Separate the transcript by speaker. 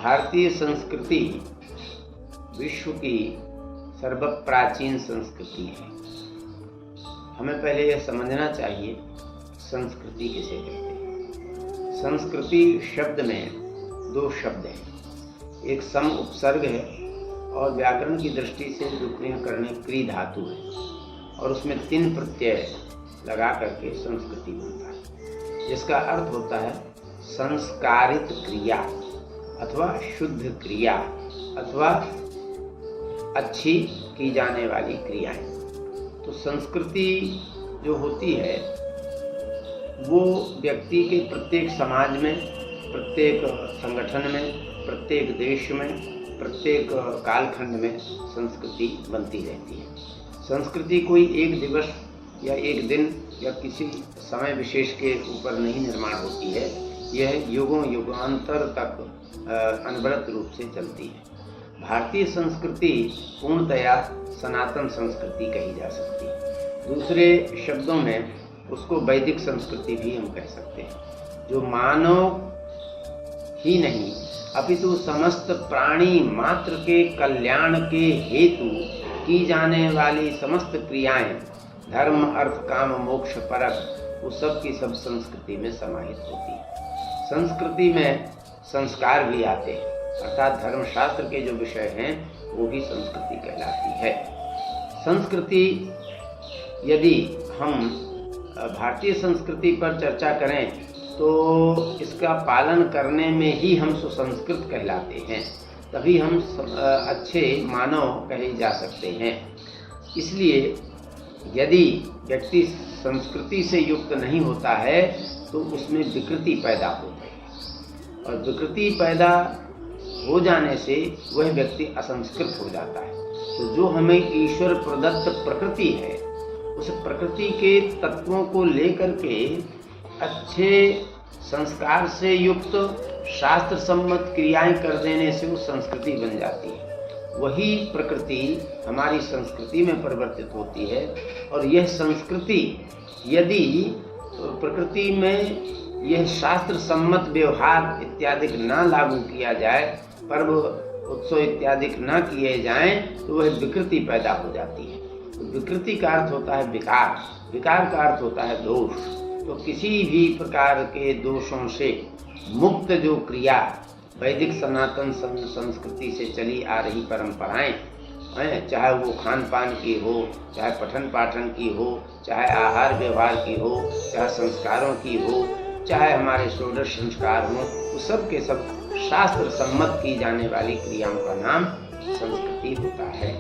Speaker 1: भारतीय संस्कृति विश्व की सर्वप्राचीन संस्कृति है। हमें पहले यह समझना चाहिए संस्कृति किसे कहते हैं। संस्कृति शब्द में दो शब्द हैं, एक सम उपसर्ग है और व्याकरण की दृष्टि से जो क्रिया करने क्री धातु है, और उसमें 3 प्रत्यय लगा करके संस्कृति बनता है, जिसका अर्थ होता है संस्कारित क्रिया अथवा शुद्ध क्रिया अथवा अच्छी की जाने वाली क्रियाएं। तो संस्कृति जो होती है वो व्यक्ति के प्रत्येक समाज में, प्रत्येक संगठन में, प्रत्येक देश में, प्रत्येक कालखंड में संस्कृति बनती रहती है। संस्कृति कोई एक दिवस या एक दिन या किसी समय विशेष के ऊपर नहीं निर्माण होती है, यह युगों युगांतर तक अनवरत रूप से चलती है। भारतीय संस्कृति पूर्णतया सनातन संस्कृति कही जा सकती है। दूसरे शब्दों में उसको वैदिक संस्कृति भी हम कह सकते हैं, जो मानव ही नहीं अपितु समस्त प्राणी मात्र के कल्याण के हेतु की जाने वाली समस्त क्रियाएं, धर्म अर्थ काम मोक्ष परक, वो सब की सब संस्कृति में समाहित होती है। संस्कृति में संस्कार भी आते हैं, अर्थात धर्मशास्त्र के जो विषय हैं वो भी संस्कृति कहलाती है। संस्कृति, यदि हम भारतीय संस्कृति पर चर्चा करें तो इसका पालन करने में ही हम सुसंस्कृत कहलाते हैं, तभी हम अच्छे मानव कहे जा सकते हैं। इसलिए यदि व्यक्ति संस्कृति से युक्त नहीं होता है तो उसमें विकृति पैदा होती है, और विकृति पैदा हो जाने से वह व्यक्ति असंस्कृत हो जाता है। तो जो हमें ईश्वर प्रदत्त प्रकृति है, उस प्रकृति के तत्वों को लेकर के अच्छे संस्कार से युक्त शास्त्र सम्मत क्रियाएं कर देने से वो संस्कृति बन जाती है। वही प्रकृति हमारी संस्कृति में परिवर्तित होती है, और यह संस्कृति यदि प्रकृति में यह शास्त्र सम्मत व्यवहार इत्यादि ना लागू किया जाए, पर्व उत्सव इत्यादि ना किए जाएं, तो वह विकृति पैदा हो जाती है। तो विकृति का अर्थ होता है विकार, विकार का अर्थ होता है दोष। तो किसी भी प्रकार के दोषों से मुक्त जो क्रिया वैदिक सनातन संस्कृति से चली आ रही परंपराएं हैं, चाहे वो खान पान की हो, चाहे पठन पाठन की हो, चाहे आहार व्यवहार की हो, चाहे संस्कारों की हो, चाहे हमारे षोडश संस्कार हों, वो सब के सब शास्त्र सम्मत की जाने वाली क्रियाओं का नाम संस्कृति होता है।